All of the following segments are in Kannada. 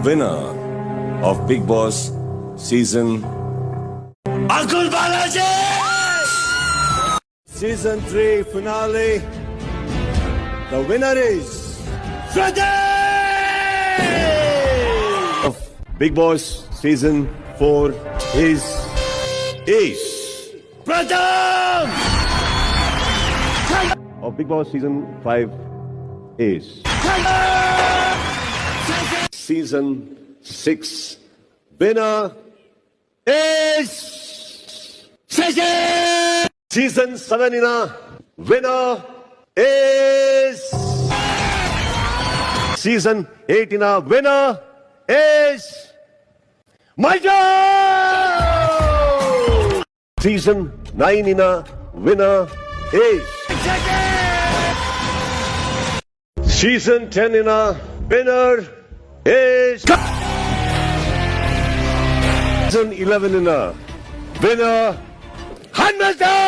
Winner of Big Boss season Ankul Balaji! Season 3 finale. The winner is Pradeep! Of Big Boss season 4 is Pradeep! Of Big Boss season 5 is season 6 winner is season 7 winner is season 8 winner is Michael. Season 9 winner is season 10 winner is season 11 winner Hamilton.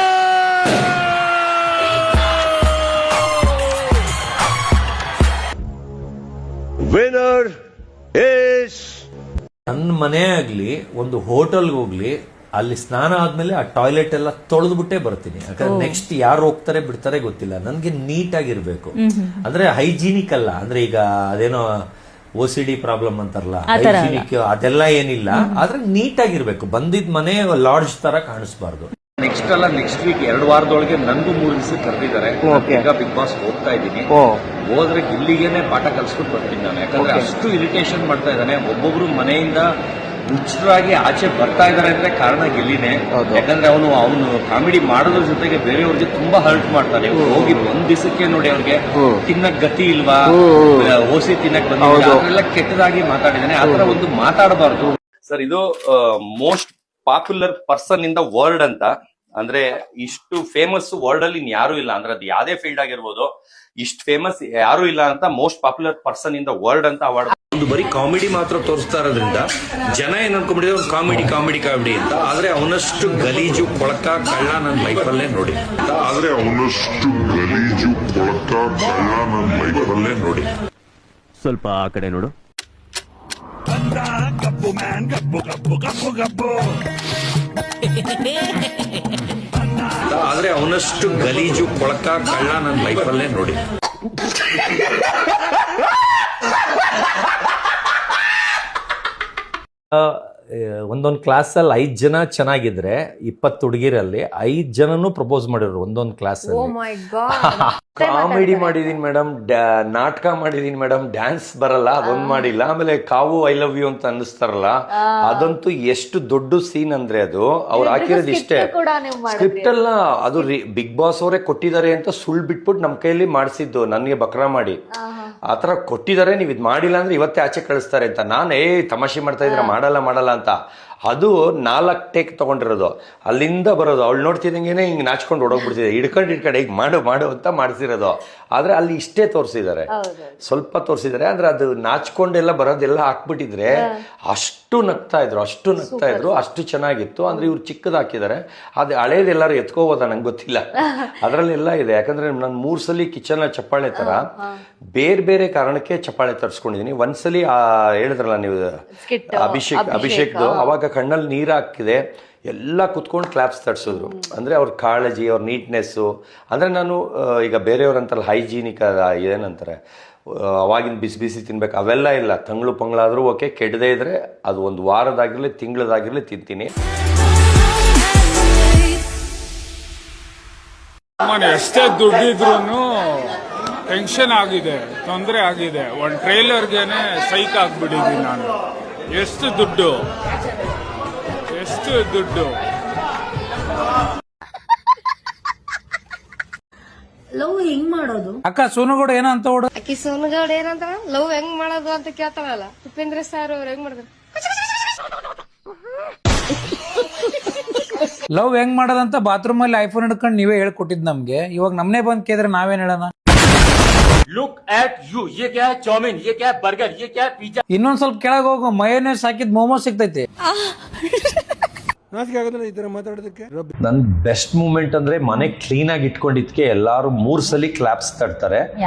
Winner is ನನ್ನ ಮನೆ ಆಗ್ಲಿ ಒಂದು ಹೋಟೆಲ್ಗೆ ಹೋಗ್ಲಿ ಅಲ್ಲಿ ಸ್ನಾನ ಆದ್ಮೇಲೆ ಆ ಟಾಯ್ಲೆಟ್ ಎಲ್ಲ ತೊಳೆದ್ಬಿಟ್ಟೆ ಬರ್ತೀನಿ. ಯಾಕಂದ್ರೆ ನೆಕ್ಸ್ಟ್ ಯಾರು ಹೋಗ್ತಾರೆ ಬಿಡ್ತಾರೆ ಗೊತ್ತಿಲ್ಲ. ನನ್ಗೆ ನೀಟ್ ಆಗಿರ್ಬೇಕು, ಅಂದ್ರೆ ಹೈಜೀನಿಕ್ ಅಲ್ಲ. ಅಂದ್ರೆ ಈಗ ಅದೇನೋ OCD ಪ್ರಾಬ್ಲಮ್ ಅಂತಾರಲ್ಲ, ಹೈಜೀನಿಕ್ ಅದೆಲ್ಲ ಏನಿಲ್ಲ. ಆದ್ರೆ ನೀಟ್ ಆಗಿರ್ಬೇಕು. ಬಂದಿದ್ ಮನೆ ಲಾಡ್ಜ್ ತರ ಕಾಣಿಸ್ಬಾರ್ದು. ನೆಕ್ಸ್ಟ್ ವೀಕ್ 2 ವಾರದೊಳಗೆ ನನ್ಗೂ 3 ದಿವಸ ಕರೆದಿದ್ದಾರೆ. ಈಗ ಬಿಗ್ ಬಾಸ್ ಹೋಗ್ತಾ ಇದ್ದೀನಿ. ಹೋದ್ರೆ ಇಲ್ಲಿಗೇನೆ ಪಾಠ ಕಲ್ಸ್ಬಿಟ್ಟು ಬರ್ತೀನಿ ನಾನು. ಯಾಕಂದ್ರೆ ಅಷ್ಟು ಇರಿಟೇಷನ್ ಮಾಡ್ತಾ ಇದ್ದಾನೆ. ಒಬ್ಬೊಬ್ರು ಮನೆಯಿಂದ ಹುಚ್ಚರಾಗಿ ಆಚೆ ಬರ್ತಾ ಇದಾರೆ ಅಂದ್ರೆ ಕಾರಣ ಗಿಲ್ಲಿನೇ. ಯಾಕಂದ್ರೆ ಅವನು ಕಾಮಿಡಿ ಮಾಡೋದ್ರ ಜೊತೆಗೆ ಬೇರೆಯವ್ರಿಗೆ ತುಂಬಾ ಹರ್ಟ್ ಮಾಡ್ತಾನೆ. ಹೋಗಿ 1 ದಿವಸಕ್ಕೆ ನೋಡಿ ಅವ್ರಿಗೆ ತಿನ್ನಕ್ ಗತಿ ಇಲ್ವಾ, ಓಸಿ ತಿನ್ನಕ್ ಬಂದಿಲ್ಲ, ಅದೆಲ್ಲ ಕೆಟ್ಟದಾಗಿ ಮಾತಾಡಿದಾನೆ. ಆತರ ಒಂದು ಮಾತಾಡಬಾರ್ದು ಸರ್. ಇದು most popular person in the world ಅಂತ, ಅಂದ್ರೆ ಇಷ್ಟು ಫೇಮಸ್ ವರ್ಲ್ಡ್ ಅಲ್ಲಿ ಯಾರು ಇಲ್ಲ. ಅಂದ್ರೆ ಅದು ಯಾವ್ದೇ ಫೀಲ್ಡ್ ಆಗಿರ್ಬೋದು, ಇಷ್ಟು ಫೇಮಸ್ ಯಾರು ಇಲ್ಲ ಅಂತ most popular person in the world ಅಂತ ಅವಾರ್ಡ್. ಒಂದು ಬರೀ ಕಾಮಿಡಿ ಮಾತ್ರ ತೋರಿಸ್ತಾ ಇರೋದ್ರಿಂದ ಜನ ಏನ್ ಅನ್ಕೊಂಡ್ಬಿಟ್ಟಿದೆ ಒಂದು ಕಾಮಿಡಿ ಅಂತ. ಆದ್ರೆ ಅವನಷ್ಟು ಗಲೀಜು ಕೊಳಕ ಕಳ್ಳ ನನ್ನ ಲೈಫಲ್ಲೇ ನೋಡಿ. ಸ್ವಲ್ಪ ಆ ಕಡೆ ನೋಡು. ಆದ್ರೆ ಅವನಷ್ಟು ಗಲೀಜು ಕೊಳಕ ಕಳ್ಳ ನನ್ನ ಲೈಫಲ್ಲೇ ನೋಡಿ. ಒಂದೊಂದು ಕ್ಲಾಸ್ ಅಲ್ಲಿ 5 ಜನ ಚೆನ್ನಾಗಿದ್ರೆ 20 ಹುಡುಗಿರಲ್ಲಿ 5 ಜನನು ಪ್ರಪೋಸ್ ಮಾಡಿದ್ರು ಒಂದೊಂದು ಕ್ಲಾಸ್ ಅಲ್ಲಿ. ಕಾಮಿಡಿ ಮಾಡಿದೀನಿ ಮೇಡಮ್, ನಾಟಕ ಮಾಡಿದೀನಿ ಮೇಡಮ್, ಡ್ಯಾನ್ಸ್ ಬರಲ್ಲ ಅದೊಂದ್ ಮಾಡಿಲ್ಲ. ಆಮೇಲೆ ಕಾವು ಐ ಲವ್ ಯು ಅಂತ ಅನ್ನಿಸ್ತಾರಲ್ಲ, ಅದಂತೂ ಎಷ್ಟು ದೊಡ್ಡ ಸೀನ್ ಅಂದ್ರೆ ಅದು ಅವ್ರು ಹಾಕಿರೋದು ಇಷ್ಟೇ. ಸ್ಕ್ರಿಪ್ಟ್ ಅಲ್ಲ ಅದು, ಬಿಗ್ ಬಾಸ್ ಅವರೇ ಕೊಟ್ಟಿದ್ದಾರೆ ಅಂತ ಸುಳ್ಳು ಬಿಟ್ಬಿಟ್ಟು ನಮ್ ಕೈಯಲ್ಲಿ ಮಾಡಿಸಿದ್ದು, ನನ್ಗೆ ಬಕ್ರಾ ಮಾಡಿ ಆತರ ಕೊಟ್ಟಿದ್ದಾರೆ. ನೀವ್ ಇದ್ ಮಾಡಿಲ್ಲ ಅಂದ್ರೆ ಇವತ್ತೇ ಆಚೆ ಕಳಿಸ್ತಾರೆ ಅಂತ. ನಾನು ತಮಾಷೆ ಮಾಡ್ತಾ ಇದ್ರೆ ಮಾಡಲ್ಲ ಅಂತ. ಅದು 4 ಟೇಕ್ ತಗೊಂಡಿರೋದು, ಅಲ್ಲಿಂದ ಬರೋದು. ಅವಳು ನೋಡ್ತಿದಂಗೆನೆ ಹಿಂಗ್ ನಾಚ್ಕೊಂಡು ಹೊಡೋಗ್ಬಿಡ್ತಿದೆ, ಹಿಡ್ಕೊಂಡು ಈಗ ಮಾಡು ಅಂತ ಮಾಡಿಸಿರೋದು. ಆದ್ರೆ ಅಲ್ಲಿ ಇಷ್ಟೇ ತೋರಿಸಿದ್ದಾರೆ, ಸ್ವಲ್ಪ ತೋರಿಸಿದ್ದಾರೆ. ಆದ್ರೆ ಅದು ನಾಚ್ಕೊಂಡೆಲ್ಲ ಬರೋದೆಲ್ಲ ಹಾಕ್ಬಿಟ್ಟಿದ್ರೆ ಅಷ್ಟು ನಗ್ತಾ ಇದ್ರು, ಅಷ್ಟು ಚೆನ್ನಾಗಿತ್ತು. ಅಂದ್ರೆ ಇವ್ರು ಚಿಕ್ಕದ್ ಹಾಕಿದ್ದಾರೆ. ಅದು ಹಳೇದೆಲ್ಲಾರು ಎತ್ಕೋಬೋದ ನಂಗೆ ಗೊತ್ತಿಲ್ಲ. ಅದ್ರಲ್ಲೆಲ್ಲ ಇದೆ. ಯಾಕಂದ್ರೆ ನಾನು 3 ಸಲ ಕಿಚನ್ ಚಪ್ಪಾಳೆ ತರ ಬೇರೆ ಕಾರಣಕ್ಕೆ ಚಪ್ಪಾಳೆ ತರಿಸ್ಕೊಂಡಿದೀನಿ. ಒಂದ್ಸಲಿ ಹೇಳಿದ್ರಲ್ಲ ನೀವು ಅಭಿಷೇಕ್ದು, ಅವಾಗ ಕಣ್ಣಲ್ಲಿ ನೀರು ಹಾಕಿದೆ, ಎಲ್ಲ ಕುತ್ಕೊಂಡು ಕ್ಲಾಪ್ಸ್ ತರಿಸಿದ್ರು. ಅಂದ್ರೆ ಅವ್ರ ಕಾಳಜಿ, ಅವ್ರ ನೀಟ್ನೆಸ್ಸು. ಅಂದ್ರೆ ನಾನು ಈಗ ಬೇರೆಯವ್ರಂತಲ್ಲ ಹೈಜೀನಿಕ್ ಏನಂತಾರೆ, ಅವಾಗಿನ ಬಿಸಿ ತಿನ್ಬೇಕು ಅವೆಲ್ಲ ಇಲ್ಲ. ಪಂಗಳಾದ್ರೂ ಓಕೆ, ಕೆಡದೇ ಇದ್ರೆ ಅದು 1 ವಾರದಾಗಿರ್ಲಿ ತಿಂಗಳದಾಗಿರ್ಲಿ ತಿಂತೀನಿ. ಎಷ್ಟೇ ದುಡ್ಡಿದ್ರು ಟೆನ್ಷನ್ ಆಗಿದೆ, ತೊಂದರೆ ಆಗಿದೆ. ಒಂದು ಟ್ರೈಲರ್ಗೆನೆ ಸೈಕ್ ಆಗ್ಬಿಟ್ಟಿದ್ದೀನಿ ನಾನು. ಎಷ್ಟು ದುಡ್ಡು ಲವ್ ಹೆಂಗ್ ಮಾಡೋದು? ಅಕ್ಕ ಸೋನುಗೌಡ ಏನಂತ ಓಡ ಅಕ್ಕಿ ಸೋನುಗೌಡ ಏನಂತ ಲವ್ ಹೆಂಗ್ ಮಾಡೋದು ಅಂತ ಕೇಳ್ತಾಳಲ್ಲ. ಉಪೇಂದ್ರ ಸರ್ ಅವ್ರು ಹೆಂಗ್ ಮಾಡಿದ್ರು? ಲವ್ ಹೆಂಗ್ ಮಾಡೋದಂತ ಬಾತ್ರೂಮ್ ಅಲ್ಲಿ ಐಫೋನ್ ಹಿಡ್ಕೊಂಡು ನೀವೇ ಹೇಳ್ಕೊಟ್ಟಿದ್ ನಮ್ಗೆ. ಇವಾಗ ನಮ್ನೆ ಬಂದ್ ಕೇಳಿದ್ರೆ ನಾವೇನ್ ಹೇಳೋಣ? ಲುಕ್ ಅಟ್ ಯು, ये क्या है चाउमीन, ये क्या है बर्गर, ये क्या है पिज्जा. ಇನ್ನೊಂದ್ ಸ್ವಲ್ಪ ಕೆಳಗೆ ಹೋಗು, ಮಯೋನೈಸ್ ಹಾಕಿದ್ ಮೋಮೋಸ್ ಸಿಗ್ತೈತಿ. ನಾಚಿಕೆ ಆಗೋದಿಲ್ಲ ಈ ತರ ಮಾತಾಡೋದಕ್ಕೆ? ನನ್ ಬೆಸ್ಟ್ ಮೂಮೆಂಟ್ ಅಂದ್ರೆ ಮನೆ ಕ್ಲೀನ್ ಆಗಿ ಇಟ್ಕೊಂಡಿದ್ಕೆ ಎಲ್ಲಾರು 3 ಸಲ ಕ್ಲಾಪ್ಸ್ ತಡ್ತಾರೆ.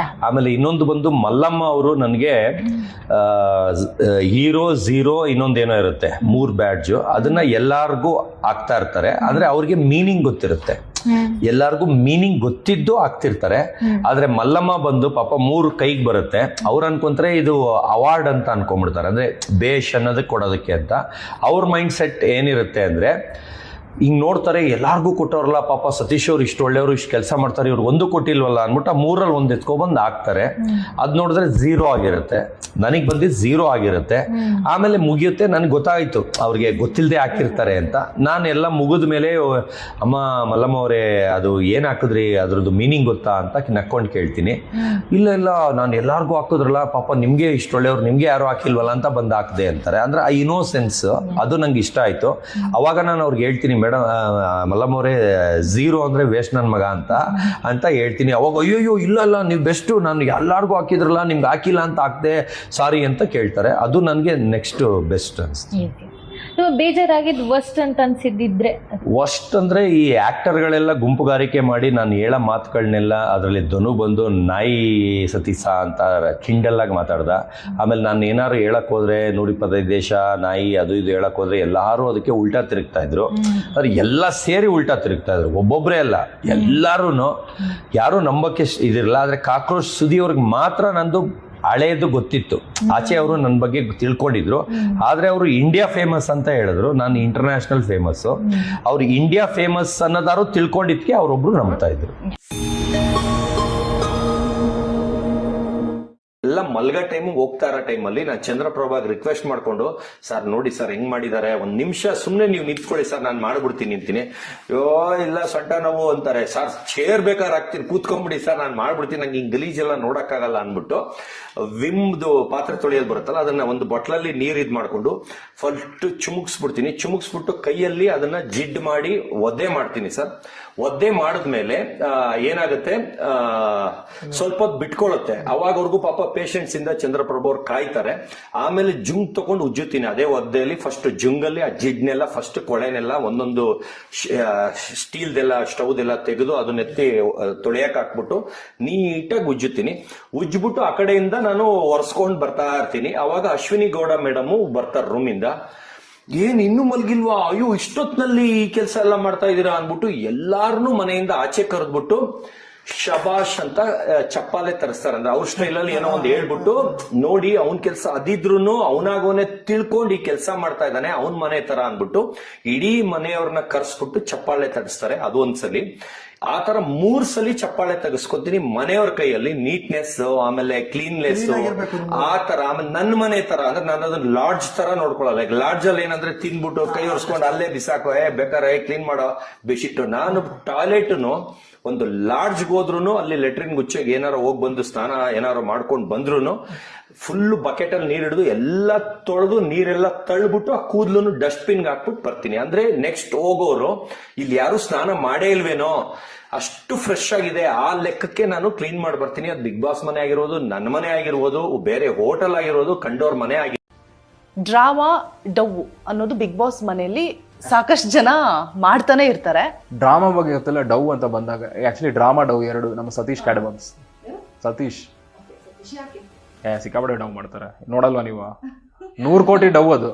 ಆಮೇಲೆ ಇನ್ನೊಂದು ಬಂದು ಮಲ್ಲಮ್ಮ ಅವರು ನನಗೆ ಹೀರೋ ಝೀರೋ ಇನ್ನೊಂದೇನೋ ಇರುತ್ತೆ 3 ಬ್ಯಾಡ್ಜ್, ಅದನ್ನ ಎಲ್ಲಾರ್ಗೂ ಆಗ್ತಾ ಇರ್ತಾರೆ. ಆದ್ರೆ ಅವ್ರಿಗೆ ಮೀನಿಂಗ್ ಗೊತ್ತಿರುತ್ತೆ, ಎಲ್ಲಾರ್ಗು ಮೀನಿಂಗ್ ಗೊತ್ತಿದ್ದು ಆಗ್ತಿರ್ತಾರೆ. ಆದ್ರೆ ಮಲ್ಲಮ್ಮ ಬಂದು ಪಾಪ 3 ಕೈಗೆ ಬರುತ್ತೆ, ಅವ್ರು ಅನ್ಕೊಂತಾರೆ ಇದು ಅವಾರ್ಡ್ ಅಂತ ಅನ್ಕೊಂಡ್ಬಿಡ್ತಾರೆ, ಅಂದ್ರೆ ಬೇಷ್ ಅನ್ನೋದಕ್ಕೆ ಕೊಡೋದಕ್ಕೆ ಅಂತ. ಅವ್ರ ಮೈಂಡ್ ಸೆಟ್ ಏನಿರುತ್ತೆ ಅಂದ್ರೆ ಹಿಂಗ್ ನೋಡ್ತಾರೆ, ಎಲ್ಲಾರ್ಗೂ ಕೊಟ್ಟವ್ರಲ್ಲ ಪಾಪ ಸತೀಶ್ ಅವ್ರು ಇಷ್ಟು ಒಳ್ಳೆಯವರು, ಇಷ್ಟು ಕೆಲಸ ಮಾಡ್ತಾರೆ, ಇವ್ರು ಒಂದು ಕೊಟ್ಟಿಲ್ವಲ್ಲ ಅನ್ಬಿಟ್ಟು 3ರಲ್ಲಿ 1 ಎತ್ಕೊಬಂದು ಹಾಕ್ತಾರೆ. ಅದ್ ನೋಡಿದ್ರೆ 0 ಆಗಿರುತ್ತೆ, ನನಗ್ ಬಂದಿದ್ದು 0 ಆಗಿರುತ್ತೆ. ಆಮೇಲೆ ಮುಗಿಯುತ್ತೆ, ನನ್ಗೆ ಗೊತ್ತಾಯ್ತು ಅವ್ರಿಗೆ ಗೊತ್ತಿಲ್ಲದೆ ಹಾಕಿರ್ತಾರೆ ಅಂತ. ನಾನು ಎಲ್ಲ ಮುಗಿದ ಮೇಲೆ ಅಮ್ಮ ಮಲ್ಲಮ್ಮ ಅವರೇ ಅದು ಏನ್ ಹಾಕಿದ್ರಿ, ಅದ್ರದ್ದು ಮೀನಿಂಗ್ ಗೊತ್ತಾ ಅಂತ ನಕ್ಕೊಂಡು ಕೇಳ್ತೀನಿ. ಇಲ್ಲ ನಾನು ಎಲ್ಲಾರ್ಗೂ ಹಾಕಿದ್ರಲ್ಲ ಪಾಪ ನಿಮ್ಗೆ ಇಷ್ಟು ಒಳ್ಳೆಯವ್ರು, ನಿಮ್ಗೆ ಯಾರು ಹಾಕಿಲ್ವಲ್ಲ ಅಂತ ಬಂದು ಹಾಕಿದೆ ಅಂತಾರೆ. ಅಂದ್ರೆ ಆ ಇನ್ನೋಸೆನ್ಸ್ ಅದು ನಂಗೆ ಇಷ್ಟ ಆಯ್ತು. ಅವಾಗ ನಾನು ಅವ್ರಿಗೆ ಹೇಳ್ತೀನಿ, ಮೇಡಮ್ ಮಲ್ಲಮ್ಮ ಅವರೇ 0 ಅಂದ್ರೆ ವೇಸ್ಟ್ ನನ್ ಮಗ ಅಂತ ಹೇಳ್ತೀನಿ. ಅವಾಗ ಅಯ್ಯೋ ಇಲ್ಲ ನೀವು ಬೆಸ್ಟ್, ನಾನು ಎಲ್ಲಾರ್ಗೂ ಹಾಕಿದ್ರಲ್ಲ ನಿಮ್ಗೆ ಹಾಕಿಲ್ಲ ಅಂತ ಹಾಕ್ದೆ, ಸಾರಿ ಅಂತ ಕೇಳ್ತಾರೆ. ಅದು ನನಗೆ ನೆಕ್ಸ್ಟ್ ಬೆಸ್ಟ್ ಅನ್ಸುತ್ತೆ. ಬೇಜಾರಾಗಿದ್ದು ವರ್ಸ್ಟ್ ಅಂತ ಅನ್ಸಿದ್ದಿದ್ರೆ? ವರ್ಸ್ಟ್ ಅಂದ್ರೆ ಈ ಆಕ್ಟರ್ಗಳೆಲ್ಲ ಗುಂಪುಗಾರಿಕೆ ಮಾಡಿ ನಾನು ಹೇಳೋ ಮಾತುಗಳನ್ನೆಲ್ಲ ಅದರಲ್ಲಿ ಧನು ಬಂದು ನಾಯಿ ಸತೀಸ ಅಂತ ಕಿಂಡಲ್ ಆಗಿ ಮಾತಾಡ್ದ. ಆಮೇಲೆ ನಾನು ಏನಾದ್ರು ಹೇಳಕ್ ಹೋದ್ರೆ ನೋಡಿ ದೇಶ ನಾಯಿ ಅದು ಇದು ಹೇಳಕ್ ಹೋದ್ರೆ ಎಲ್ಲಾರು ಅದಕ್ಕೆ ಉಲ್ಟಾ ತಿರುಗ್ತಾ ಇದ್ರು. ಆದ್ರೆ ಎಲ್ಲ ಸೇರಿ ಉಲ್ಟಾ ತಿರುಗ್ತಾ ಇದ್ರು, ಒಬ್ಬೊಬ್ರೇ ಅಲ್ಲ, ಎಲ್ಲಾರು ಯಾರು ನಂಬಕ್ಕೆ ಇದಿರಲ್ಲ. ಆದ್ರೆ ಕಾಕ್ರೋಚ್ ಸುದಿಯವ್ರಿಗೆ ಮಾತ್ರ ನಂದು ಹಳೇದು ಗೊತ್ತಿತ್ತು, ಆಚೆ ಅವರು ನನ್ನ ಬಗ್ಗೆ ತಿಳ್ಕೊಂಡಿದ್ರು. ಆದ್ರೆ ಅವರು ಇಂಡಿಯಾ ಫೇಮಸ್ ಅಂತ ಹೇಳಿದ್ರು, ನಾನು ಇಂಟರ್ನ್ಯಾಷನಲ್ ಫೇಮಸ್. ಅವ್ರು ಇಂಡಿಯಾ ಫೇಮಸ್ ಅನ್ನೋದಾರು ತಿಳ್ಕೊಂಡಿದ್ಕೆ ಅವರೊಬ್ರು ನಂಬ್ತಾ ಇದ್ರು. ಎಲ್ಲ ಮಲ್ಗ ಟೈಮಿಗೆ ಹೋಗ್ತಾ ಇರೋ ಟೈಮಲ್ಲಿ ನಾನು ಚಂದ್ರಪ್ರಭಾಗ್ ರಿಕ್ವೆಸ್ಟ್ ಮಾಡ್ಕೊಂಡು, ಸರ್ ನೋಡಿ ಸರ್ ಹೆಂಗ್ ಮಾಡಿದ್ದಾರೆ, 1 ನಿಮಿಷ ಸುಮ್ನೆ ನೀವು ನಿಂತ್ಕೊಳ್ಳಿ ಸರ್ ನಾನು ಮಾಡ್ಬಿಡ್ತೀನಿ ಅಂತೀನಿ. ಯೋ ಇಲ್ಲ ಸೊಂಟ ನೋವು ಅಂತಾರೆ. ಸರ್ ಚೇರ್ ಬೇಕಾದ್ರೆ ಹಾಕ್ತೀನಿ ಕೂತ್ಕೊಂಡ್ಬಿಡಿ ಸರ್ ನಾನು ಮಾಡ್ಬಿಡ್ತೀನಿ, ನಂಗೆ ಹಿಂಗ್ ಗಲೀಜೆಲ್ಲ ನೋಡಕ್ಕಾಗಲ್ಲ ಅನ್ಬಿಟ್ಟು ವಿಮ್ದು ಪಾತ್ರೆ ತೊಳೆಯೋದು ಬರುತ್ತಲ್ಲ ಅದನ್ನ ಒಂದು ಬಟ್ಲಲ್ಲಿ ನೀರ್ ಇದ್ ಮಾಡ್ಕೊಂಡು ಫಸ್ಟ್ ಚುಮುಕ್ಸ್ಬಿಟ್ಟು ಕೈಯಲ್ಲಿ ಅದನ್ನ ಜಿಡ್ ಮಾಡಿ ಒದ್ದೆ ಮಾಡ್ತೀನಿ ಸರ್. ಒದ್ದೆ ಮಾಡಿದ್ಮೇಲೆ ಏನಾಗುತ್ತೆ, ಸ್ವಲ್ಪ ಹೊತ್ತು ಬಿಟ್ಕೊಳ್ಳುತ್ತೆ. ಅವಾಗವ್ರಿಗೂ ಪಾಪ ಪೇಷಂಟ್ಸ್ ಇಂದ ಚಂದ್ರಪ್ರಭು ಅವ್ರು ಕಾಯ್ತಾರೆ. ಆಮೇಲೆ ಜುಂಗ್ ತಗೊಂಡು ಉಜ್ಜುತ್ತೀನಿ ಅದೇ ಒದ್ದೆಯಲ್ಲಿ. ಫಸ್ಟ್ ಜುಂಗಲ್ಲಿ ಆ ಜಿಡ್ನೆಲ್ಲ ಫಸ್ಟ್ ಕೊಳೆನೆಲ್ಲ ಒಂದೊಂದು ಸ್ಟೀಲ್ದೆಲ್ಲ ಸ್ಟವ್ದೆಲ್ಲ ತೆಗೆದು ಅದನ್ನೆತ್ತಿ ತೊಳೆಯಕ್ ಹಾಕ್ಬಿಟ್ಟು ನೀಟಾಗಿ ಉಜ್ಜಿಬಿಟ್ಟು ಆ ಕಡೆಯಿಂದ ನಾನು ಒರೆಸ್ಕೊಂಡು ಬರ್ತಾ ಇರ್ತೀನಿ. ಅವಾಗ ಅಶ್ವಿನಿ ಗೌಡ ಮೇಡಮ್ ಬರ್ತಾರೆ ರೂಮಿಂದ. ಏನ್ ಇನ್ನೂ ಮಲ್ಗಿಲ್ವಾ, ಅಯ್ಯೋ ಇಷ್ಟೊತ್ನಲ್ಲಿ ಈ ಕೆಲಸ ಎಲ್ಲ ಮಾಡ್ತಾ ಇದೀರಾ ಅನ್ಬಿಟ್ಟು ಎಲ್ಲಾರನ್ನೂ ಮನೆಯಿಂದ ಆಚೆ ಕರೆದ್ಬಿಟ್ಟು ಶಬಾಷ್ ಅಂತ ಚಪ್ಪಾಲೆ ತರಿಸ್ತಾರೆ. ಅಂದ್ರೆ ಅವ್ರ ಸ್ಟೈಲಲ್ಲಿ ಏನೋ ಒಂದು ಹೇಳ್ಬಿಟ್ಟು, ನೋಡಿ ಅವನ್ ಕೆಲ್ಸ ಅದಿದ್ರುನು ಅವನಾಗವನೇ ತಿಳ್ಕೊಂಡು ಈ ಕೆಲಸ ಮಾಡ್ತಾ ಇದ್ದಾನೆ ಅವನ್ ಮನೆ ತರ ಅನ್ಬಿಟ್ಟು ಇಡೀ ಮನೆಯವ್ರನ್ನ ಕರ್ಸ್ಬಿಟ್ಟು ಚಪ್ಪಾಳೆ ತರಿಸ್ತಾರೆ. ಅದು ಒಂದ್ಸಲಿ. ಆ ತರ 3 ಸಲಿ ಚಪ್ಪಾಳೆ ತೆಗೆಸ್ಕೊತೀನಿ ಮನೆಯವ್ರ ಕೈಯಲ್ಲಿ. ನೀಟ್ನೆಸ್, ಆಮೇಲೆ ಕ್ಲೀನ್ನೆಸ್ ಆ ತರ. ಆಮೇಲೆ ನನ್ನ ಮನೆ ತರ ಅಂದ್ರೆ ನಾನು ಅದನ್ನ ಲಾಡ್ಜ್ ತರ ನೋಡ್ಕೊಳ್ಳಲ್ಲ. ಲಾಡ್ಜ್ ಅಲ್ಲಿ ಏನಂದ್ರೆ ತಿನ್ಬಿಟ್ಟು ಕೈ ಒರೆಸ್ಕೊಂಡು ಅಲ್ಲೇ ಬಿಸಾಕೋ, ಬೇಕಾರೆ ಕ್ಲೀನ್ ಮಾಡೋ ಬೆಡ್ಶೀಟ್. ನಾನು ಟಾಯ್ಲೆಟ್ನು ಒಂದು ಲಾಡ್ಜ್ಗೆ ಹೋದ್ರು ಅಲ್ಲಿ ಲೆಟ್ರಿನ್ ಗುಚ್ಚೆಗೆ ಏನಾರು ಹೋಗಿ ಬಂದು ಸ್ನಾನ ಏನಾರು ಮಾಡ್ಕೊಂಡು ಬಂದ್ರು ಫುಲ್ ಬಕೆಟ್ ಅಲ್ಲಿ ನೀರ್ ಹಿಡಿದು ಎಲ್ಲ ತೊಳೆದು ನೀರೆಲ್ಲ ತಳ್ಬಿಟ್ಟು ಆ ಕೂದಲು ಡಸ್ಟ್ ಬಿನ್ಗೆ ಹಾಕ್ಬಿಟ್ಟು ಬರ್ತೀನಿ. ಅಂದ್ರೆ ನೆಕ್ಸ್ಟ್ ಹೋಗೋರು ಇಲ್ಲಿ ಯಾರು ಸ್ನಾನ ಮಾಡೇ ಇಲ್ವೇನೋ, ಅಷ್ಟು ಫ್ರೆಶ್ ಆಗಿದೆ ಆ ಲೆಕ್ಕಕ್ಕೆ ನಾನು ಕ್ಲೀನ್ ಮಾಡಿ ಬರ್ತೀನಿ. ಅದು ಬಿಗ್ ಬಾಸ್ ಮನೆ ಆಗಿರ್ಬೋದು, ನನ್ನ ಮನೆ ಆಗಿರ್ಬೋದು, ಬೇರೆ ಹೋಟೆಲ್ ಆಗಿರ್ಬೋದು, ಕಂಡೋರ್ ಮನೆ ಆಗಿರ್ಬೋದು. ಡ್ರಾಮಾ ಡವ್ ಅನ್ನೋದು ಬಿಗ್ ಬಾಸ್ ಮನೆಯಲ್ಲಿ ಸಾಕಷ್ಟು ಜನ ಮಾಡ್ತಾನೆ ಇರ್ತಾರೆ. ಡ್ರಾಮಾ ಬಗ್ಗೆ ಗೊತ್ತಿಲ್ಲ, ಡವ್ ಅಂತ ಬಂದಾಗ ಆಕ್ಚುಲಿ ಡ್ರಾಮಾ ಡವ್ 2 ನಮ್ಮ ಸತೀಶ್ ಕ್ಯಾಡಬಮ್ಸ್. ಸತೀಶ್ ಸಿಕ್ಕಾಪಟ್ಟೆ ಡವ್ ಮಾಡ್ತಾರೆ, ನೋಡಲ್ವಾ ನೀವು? 100 ಕೋಟಿ ಡವ್ ಅದು.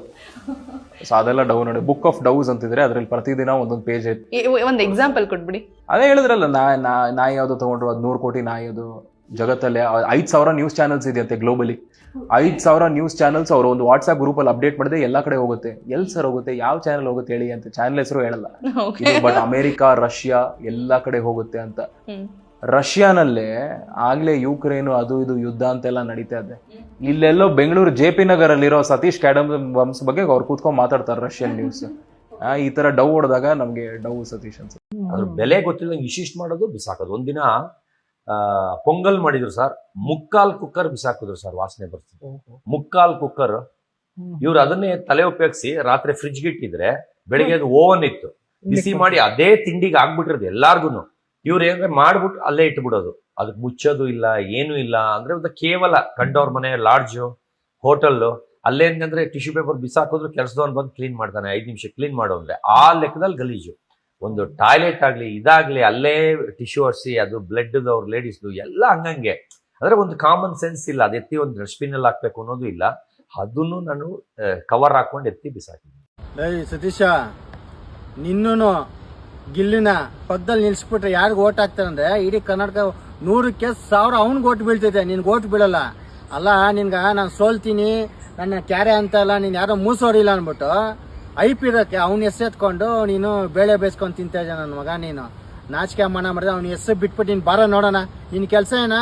ಸೊ ಅದೆಲ್ಲ ಡವ್ ನೋಡಿ. ಬುಕ್ ಆಫ್ ಡವ್ಸ್ ಅಂತಿದ್ರೆ ಅದ್ರಲ್ಲಿ ಪ್ರತಿದಿನ ಒಂದೊಂದು ಪೇಜ್ ಐತೆ. ಒಂದು ಎಕ್ಸಾಂಪಲ್ ಕೊಟ್ಬಿಡಿ. ಅದೇ ಹೇಳಿದ್ರಲ್ಲ, ನಾಯಿ ಯಾವ್ದು ತಗೊಂಡ್ರು ಅದು 100 ಕೋಟಿ ನಾಯಿ. ಅದು ಜಗತ್ತಲ್ಲೇ 5,000 ನ್ಯೂಸ್ ಚಾನಲ್ಸ್ ಇದೆಯಂತೆ ಗ್ಲೋಬಲಿ. 5,000 ನ್ಯೂಸ್ ಚಾನಲ್ಸ್ ಅವರು ಒಂದು ವಾಟ್ಸ್ಆಪ್ ಗ್ರೂಪ್ ಅಲ್ಲಿ ಅಪ್ಡೇಟ್ ಮಾಡಿದ್ರೆ ಎಲ್ಲಾ ಕಡೆ ಹೋಗುತ್ತೆ. ಎಲ್ ಸರ್ ಹೋಗುತ್ತೆ, ಯಾವ ಚಾನಲ್ ಹೋಗುತ್ತೆ ಹೇಳಿ ಅಂತ ಚಾನಲ್ ಹೆಸರು ಹೇಳಲ್ಲ. ಬಟ್ ಅಮೆರಿಕಾ, ರಷ್ಯಾ ಎಲ್ಲಾ ಕಡೆ ಹೋಗುತ್ತೆ ಅಂತ. ರಷ್ಯಾನಲ್ಲೇ ಆಗ್ಲೇ ಯುಕ್ರೇನ್ ಅದು ಇದು ಯುದ್ಧ ಅಂತೆಲ್ಲ ನಡೀತಾ ಇದೆ. ಇಲ್ಲೆಲ್ಲೋ ಬೆಂಗಳೂರು JP ನಗರ್ ಅಲ್ಲಿರೋ ಸತೀಶ್ ಕ್ಯಾಡಮ್ಸ್ ಬಗ್ಗೆ ಅವ್ರು ಕೂತ್ಕೊಂಡ್ ಮಾತಾಡ್ತಾರೆ ರಷ್ಯನ್ ನ್ಯೂಸ್. ಈ ತರ ಡವ್ ಹೊಡೆದಾಗ ನಮ್ಗೆ ಡವ್ ಸತೀಶ್ ಅನ್ಸುತ್ತೆ. ಅದ್ರ ಬೆಲೆ ಗೊತ್ತಿಲ್ಲ ಇಷ್ಟಿಷ್ಟು ಮಾಡೋದು ಬಿಸಾಕೋದು. ಒಂದಿನ ಪೊಂಗಲ್ ಮಾಡಿದ್ರು ಸರ್, 3/4 ಕುಕ್ಕರ್ ಬಿಸಾಕಿದ್ರು ಸರ್, ವಾಸನೆ ಬರ್ತಿದ್ರು. 3/4 ಕುಕ್ಕರ್. ಇವ್ರು ಅದನ್ನೇ ತಲೆ ಉಪಯೋಗಿಸಿ ರಾತ್ರಿ ಫ್ರಿಡ್ಜ್ಗೆ ಇಟ್ಟಿದ್ರೆ ಬೆಳಿಗ್ಗೆ ಅದು ಓವನ್ ಇತ್ತು, ಬಿಸಿ ಮಾಡಿ ಅದೇ ತಿಂಡಿಗೆ ಆಗ್ಬಿಟ್ಟಿರೋದು ಎಲ್ಲಾರ್ಗು. ಇವ್ರು ಏನಾದ್ರೆ ಮಾಡ್ಬಿಟ್ಟು ಅಲ್ಲೇ ಇಟ್ಬಿಡೋದು, ಅದಕ್ಕೆ ಮುಚ್ಚೋದು ಇಲ್ಲ, ಏನು ಇಲ್ಲ. ಅಂದ್ರೆ ಕೇವಲ ಕಂಡವ್ರ ಮನೆ, ಲಾಡ್ಜು, ಹೋಟೆಲ್ ಅಲ್ಲೇನಂದ್ರೆ ಟಿಶ್ಯೂ ಪೇಪರ್ ಬಿಸಾಕಿದ್ರು ಕೆಲಸದವನು ಬಂದು ಕ್ಲೀನ್ ಮಾಡ್ತಾನೆ, 5 ನಿಮಿಷ ಕ್ಲೀನ್ ಮಾಡು ಅಂದ್ರೆ ಆ ಲೆಕ್ಕದಲ್ಲಿ ಗಲೀಜು. ಒಂದು ಟಾಯ್ಲೆಟ್ ಆಗ್ಲಿ ಇದಾಗ್ಲಿ ಅಲ್ಲೇ ಟಿಶ್ಯೂ ಹರಿಸಿ ಅದು ಬ್ಲಡ್ ಅವ್ರ ಲೇಡೀಸ್ದು ಎಲ್ಲ ಹಂಗಂಗೆ. ಅಂದ್ರೆ ಒಂದು ಕಾಮನ್ ಸೆನ್ಸ್ ಇಲ್ಲ, ಅದು ಎತ್ತಿ ಒಂದು ಡಸ್ಟ್ಬಿನ್ ಅಲ್ಲಿ ಹಾಕ್ಬೇಕು ಅನ್ನೋದು ಇಲ್ಲ. ಅದನ್ನು ನಾನು ಕವರ್ ಹಾಕೊಂಡು ಎತ್ತಿ ಬಿಸಾಕಿದ್ದೀನಿ. ಸತೀಶ, ನಿನ್ನೂ ಗಿಲ್ಲಿನ ಪಕ್ಕದಲ್ಲಿ ನಿಲ್ಸ್ಬಿಟ್ರೆ ಯಾರಿಗ ಓಟ್ ಹಾಕ್ತಾರಂದ್ರೆ ಇಡೀ ಕರ್ನಾಟಕ 100ಕ್ಕೆ 1000 ಅವ್ನಿಗೆ ಓಟ್ ಬೀಳ್ತೈತೆ, ನಿನ್ಗೆ ಓಟ್ ಬೀಳಲ್ಲ. ಅಲ್ಲ ನಿನ್ಗ ನಾನು ಸೋಲ್ತೀನಿ, ನನ್ನ ಕ್ಯಾರೆ ಅಂತ ಅಲ್ಲ, ನೀನ್ ಯಾರೋ ಮೂಸೋರಿಲ್ಲ ಅನ್ಬಿಟ್ಟು ಐಪಿರೋಕ್ಕೆ ಅವ್ನ ಎತ್ಕೊಂಡು ನೀನು ಬೇಳೆ ಬೇಯಿಸ್ಕೊಂಡು ತಿಂತಾ ಇದ್ದ ನನ್ನ ಮಗ. ನೀನು ನಾಚಿಕೆ ಮನ ಮಾಡಿದ್ರೆ ಅವ್ನ ಹೆಸರು ಬಿಟ್ಬಿಟ್ಟು ನೀನು ಬಾರ ನೋಡೋಣ. ನಿನ್ನ ಕೆಲಸ ಏನ?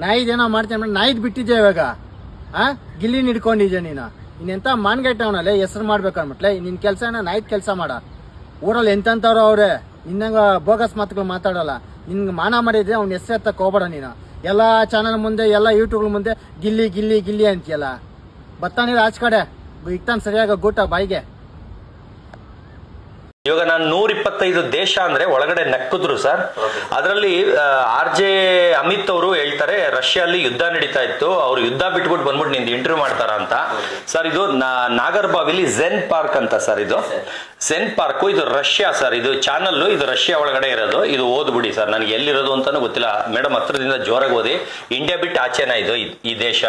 ನಾಯಿದೇನೋ ಮಾಡ್ತೀನಿ, ನಾಯಿದ್ ಬಿಟ್ಟಿದ್ದೆ ಇವಾಗ. ಗಿಲ್ಲಿನ ಹಿಡ್ಕೊಂಡಿದ್ದೆ ನೀನು. ಇನ್ನೆಂತ ಮಾನ್ಗೆಟ್ಟವನಲ್ಲೇ ಹೆಸರು ಮಾಡ್ಬೇಕು ಅನ್ಬಿಟ್ಲೆ. ನಿನ್ನ ಕೆಲಸ ಏನ? ನಾಯಿದ್ ಕೆಲಸ ಮಾಡ. ಊರಲ್ಲಿ ಎಂತವ್ರು ಅವ್ರೆ, ನಿನ್ನಂಗ ಬೋಗಸ್ ಮಾತುಗಳು ಮಾತಾಡಲ್ಲ. ನಿನ್ಗೆ ಮಾನ ಮಾಡಿದ್ರೆ ಅವ್ನ ಹೆಸರು ಎತ್ತಕ್ಕೆ ಹೋಗ್ಬೇಡ ನೀನು. ಎಲ್ಲ ಚಾನಲ್ ಮುಂದೆ, ಎಲ್ಲ ಯೂಟ್ಯೂಬ್ ಮುಂದೆ ಗಿಲ್ಲಿ ಗಿಲ್ಲಿ ಗಿಲ್ಲಿ ಅಂತೀಯಲ್ಲ. ಬತ್ತಾನಿರ ಆಚ ಕಡೆ ಇಕ್ತಾನ ಸರಿಯಾಗ ಗೂಟ ಬಾಯಿಗೆ. ಇವಾಗ ನಾನು 125 ದೇಶ ಅಂದ್ರೆ ಒಳಗಡೆ ನಕ್ಕಿದ್ರು ಸರ್. ಅದರಲ್ಲಿ RJ ಅಮಿತ್ ಅವರು ಹೇಳ್ತಾರೆ ರಷ್ಯಾದಲ್ಲಿ ಯುದ್ಧ ನಡೀತಾ ಇತ್ತು, ಅವ್ರು ಯುದ್ಧ ಬಿಟ್ಬಿಟ್ಟು ಬಂದ್ಬಿಟ್ಟು ನಿಂದು ಇಂಟರ್ವ್ಯೂ ಮಾಡ್ತಾರ ಅಂತ. ಸರ್ ಇದು ನಾಗರ್ಬಾವಿಲಿ ಝೆನ್ ಪಾರ್ಕ್ ಅಂತ ಸರ್. ಇದು ಝೆನ್ ಪಾರ್ಕ್, ಇದು ರಷ್ಯಾ ಸರ್. ಇದು ಚಾನಲ್, ಇದು ರಷ್ಯಾ ಒಳಗಡೆ ಇರೋದು. ಇದು ಓದ್ಬಿಡಿ ಸರ್, ನನಗೆ ಎಲ್ಲಿರೋದು ಅಂತಾನು ಗೊತ್ತಿಲ್ಲ ಮೇಡಮ್. ಹತ್ರದಿಂದ ಜೋರಾಗಿ ಓದಿ. ಇಂಡಿಯಾ ಬಿಟ್ಟು ಆಚೆನಾ ಇದು ಈ ದೇಶ?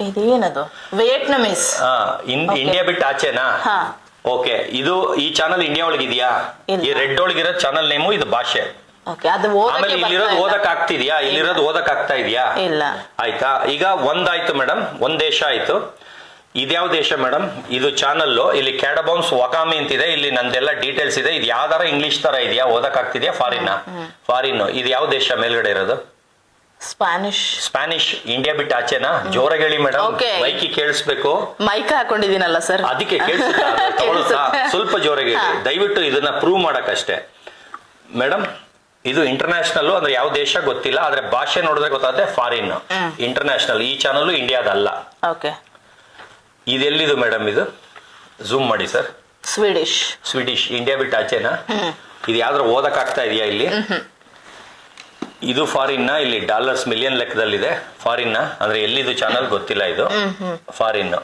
ಇದೇನದು? ವಿಯೆಟ್ನಾಮೀಸ್. ಇಂಡಿಯಾ ಬಿಟ್ಟು ಆಚೆನಾ? ಓಕೆ. ಇದು ಈ ಚಾನಲ್ ಇಂಡಿಯಾ ಒಳಗಿದ್ಯಾ? ಈ ರೆಡ್ ಒಳಗಿರೋ ಚಾನಲ್ ನೇಮು, ಇದು ಭಾಷೆ. ಆಮೇಲೆ ಇಲ್ಲಿರೋದು ಓದಕ್ ಆಗ್ತಿದ್ಯಾ? ಇಲ್ಲಿರೋದು ಓದಕ್ ಆಗ್ತಾ ಇದೆಯಾ? ಇಲ್ಲ. ಆಯ್ತಾ? ಈಗ ಒಂದಾಯ್ತು ಮೇಡಮ್, ಒಂದ್ ದೇಶ ಆಯ್ತು. ಇದ್ಯಾವ ದೇಶ ಮೇಡಮ್? ಇದು ಚಾನಲ್. ಇಲ್ಲಿ ಕ್ಯಾಡಬೌನ್ಸ್ ವಕಾಮಿ ಅಂತಿದೆ. ಇಲ್ಲಿ ನಂದೆಲ್ಲ ಡೀಟೇಲ್ಸ್ ಇದೆ. ಇದು ಯಾವ್ದಾರ ಇಂಗ್ಲಿಷ್ ತರ ಇದೆಯಾ? ಓದಕ್ ಆಗ್ತಿದ್ಯಾ? ಫಾರಿನ್. ಇದು ಯಾವ ದೇಶ ಮೇಲ್ಗಡೆ ಇರೋದು? ಸ್ಪ್ಯಾನಿಷ್. ಇಂಡಿಯಾ ಬಿಟ್ಟು ಆಚೆನಾ? ಜೋರಾಗಿ ಹೇಳಿ ಮೇಡಮ್, ಮೈಕಿ ಕೇಳಿಸ್ಬೇಕು. ಮೈಕ್ ಹಾಕೊಂಡಿದ್ದೀನಲ್ಲ ಸರ್, ಅದಕ್ಕೆ ಕೇಳಿಸುತ್ತಾ? ಸ್ವಲ್ಪ ಜೋರಾಗಿ ಹೇಳಿ ದಯವಿಟ್ಟು, ಇದನ್ನ ಪ್ರೂವ್ ಮಾಡಕ್ಕಷ್ಟೇ ಮೇಡಮ್. ಇದು ಇಂಟರ್ನ್ಯಾಷನಲ್ ಅಂದ್ರೆ ಯಾವ ದೇಶ ಗೊತ್ತಿಲ್ಲ, ಆದ್ರೆ ಭಾಷೆ ನೋಡಿದ್ರೆ ಗೊತ್ತಾಗುತ್ತೆ ಫಾರಿನ್. ಇಂಟರ್ನ್ಯಾಷನಲ್. ಈ ಚಾನಲ್ ಇಂಡಿಯಾದಲ್ಲ. ಇದೆಲ್ಲಿದು ಮೇಡಮ್? ಇದು ಝೂಮ್ ಮಾಡಿ ಸರ್. ಸ್ವೀಡಿಶ್. ಇಂಡಿಯಾ ಬಿಟ್ಟು ಆಚೆನಾ? ಇದು ಯಾವ್ದಾರು ಓದಕ್ ಆಗ್ತಾ ಇದೆಯಾ ಇಲ್ಲಿ? ಇದು ಫಾರಿನ್. ಇಲ್ಲಿ ಡಾಲರ್ಸ್ ಮಿಲಿಯನ್ ಲೆಕ್ಕದಲ್ಲಿದೆ. ಫಾರಿನ್ ಅಂದ್ರೆ ಎಲ್ಲಿದು ಚಾನಲ್ ಗೊತ್ತಿಲ್ಲ. ಇದು ಫಾರಿನ್.